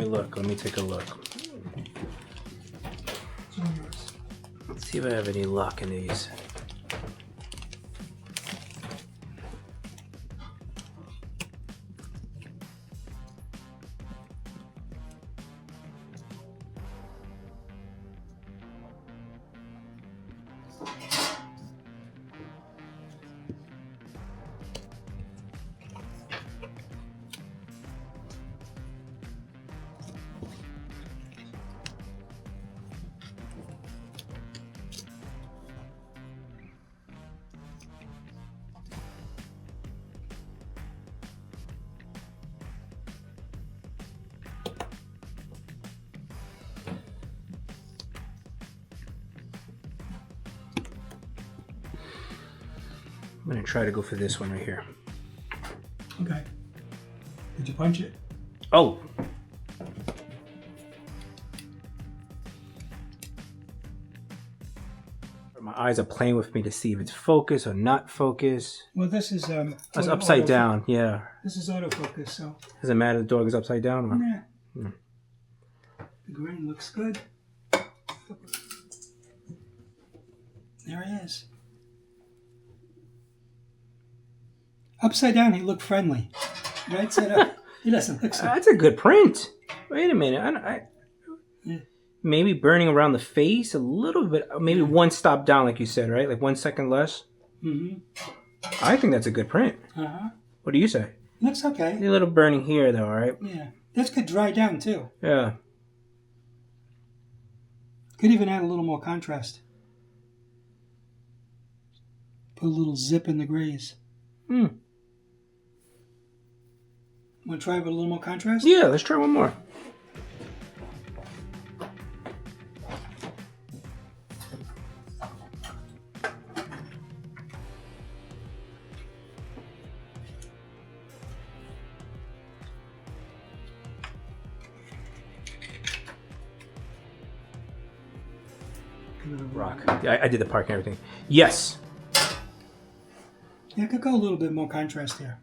me look. Let me take a look. Let's see if I have any luck in these. I'm gonna try to go for this one right here. Okay. Did you punch it? Oh! My eyes are playing with me to see if it's focus or not focus. Well, this is It's upside down, yeah. This is autofocus, so. Does it matter the dog is upside down? Or? Yeah. The grain looks good. There he is. Upside down, he looked friendly. Right side up, he doesn't look so. That's a good print. Wait a minute. Yeah. Maybe burning around the face a little bit. Maybe one stop down, like you said, right? Like 1 second less. Mm-hmm. I think that's a good print. Uh-huh. What do you say? Looks okay. A little burning here, though, right? Yeah. This could dry down, too. Yeah. Could even add a little more contrast. Put a little zip in the grays. Hmm. Want to try with a little more contrast? Yeah, let's try one more. Rock. Yeah, I did the park and everything. Yes. Yeah, I could go a little bit more contrast here.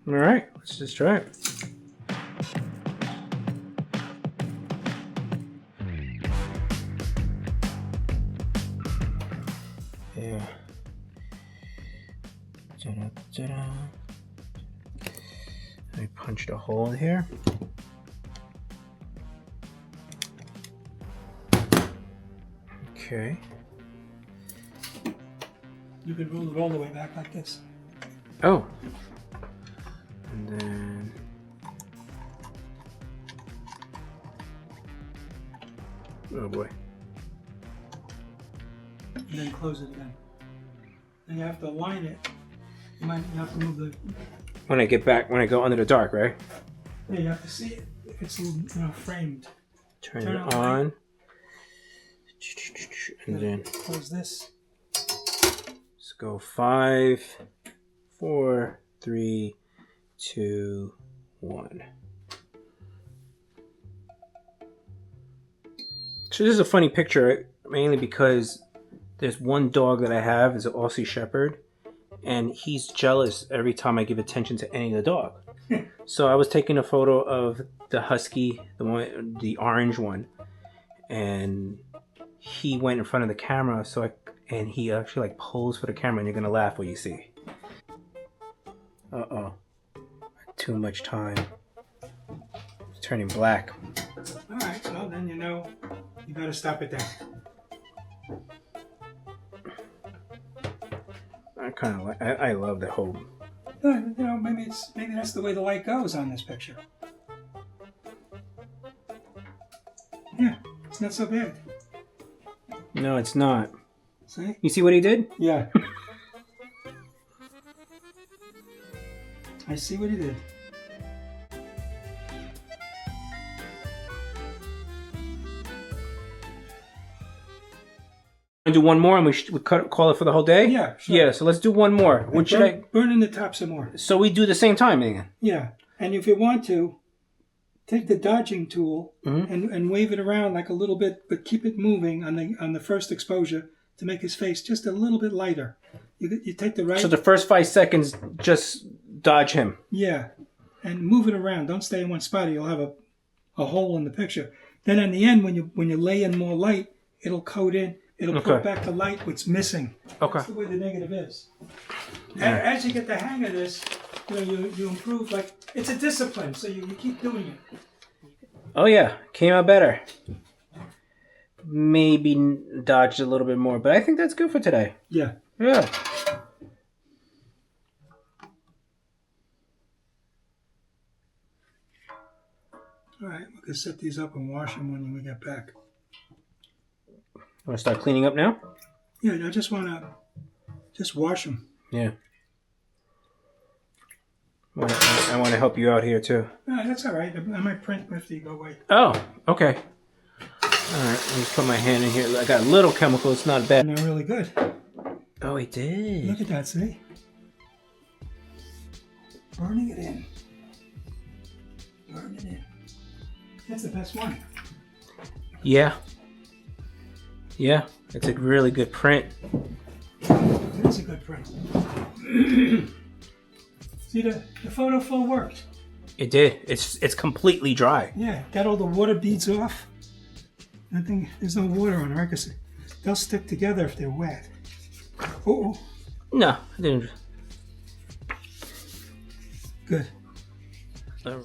All right, let's just try it. Yeah. Ta-da-ta-da. I punched a hole here. Okay. You could roll it all the way back like this. Oh. And then... Oh boy. And then close it again. And you have to align it. You have to move the... When I get back, when I go under the dark, right? Yeah, you have to see it if it's framed. Turn it on. And then close this. Let's go 5, 4, 3, 2, 1. So this is a funny picture, mainly because there's one dog that I have is an Aussie Shepherd, and he's jealous every time I give attention to any of the dog. So I was taking a photo of the Husky, the orange one, and he went in front of the camera, and he actually like posed for the camera, and you're gonna laugh what you see. Uh-oh. Too much time. It's turning black. Alright, well then you know you gotta stop it there. I kind of like, I love the whole... You know, maybe that's the way the light goes on this picture. Yeah, it's not so bad. No, it's not. See? You see what he did? Yeah. I see what he did. Want to do one more and we call it for the whole day? Yeah, sure. Yeah, so let's do one more. What should I... Burn in the top some more. So we do the same time again? Yeah, and if you want to, take the dodging tool and wave it around like a little bit, but keep it moving on the first exposure to make his face just a little bit lighter. You take the right... So the first 5 seconds, just dodge him. Yeah. and move it around. Don't stay in one spot or you'll have a hole in the picture. Then in the end, when you lay in more light, it'll coat in. It'll put back the light what's missing. Okay. That's the way the negative is. As you get the hang of this, you improve. Like, it's a discipline, so you keep doing it. Oh yeah, came out better. Maybe dodged a little bit more, but I think that's good for today. Yeah. Yeah. All right, we can set these up and wash them when we get back. Want to start cleaning up now? Yeah, I just want to wash them. Yeah. I want to help you out here too. No, that's all right. I might print after you go away. Oh, okay. All right, let me put my hand in here. I got a little chemical. It's not bad. Not really good. Oh, he did. Look at that, see? Burning it in. Burn it in. That's the best one. Yeah. Yeah, it's a really good print. It is a good print. See, the photo full worked. It did. It's completely dry. Yeah, got all the water beads off. Nothing. There's no water on there. I guess they'll stick together if they're wet. Oh. No, I didn't. Good. All right.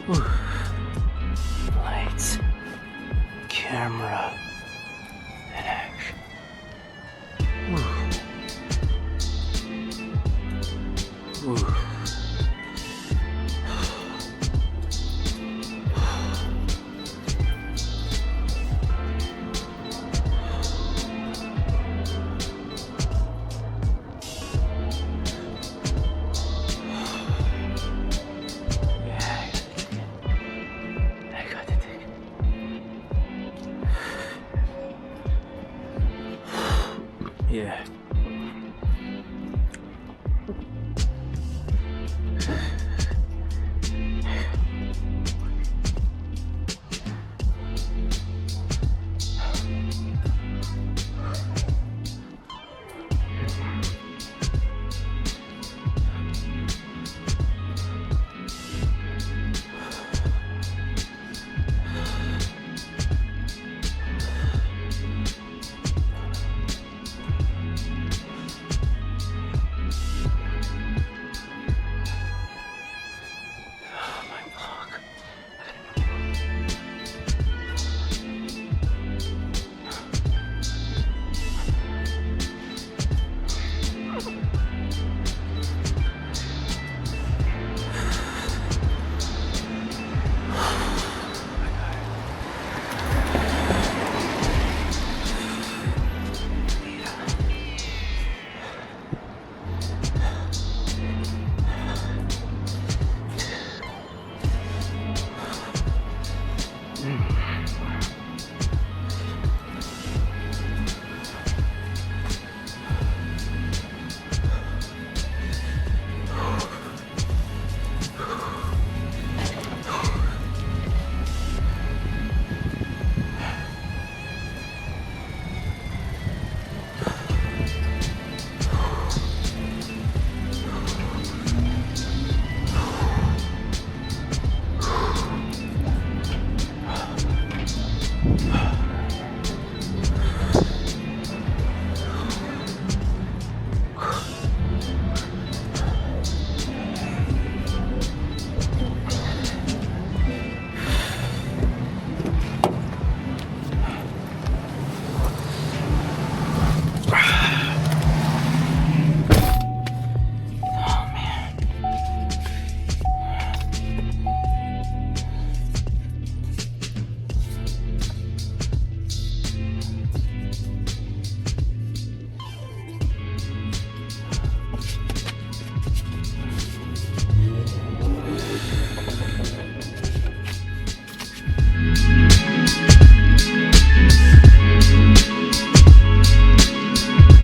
Whew.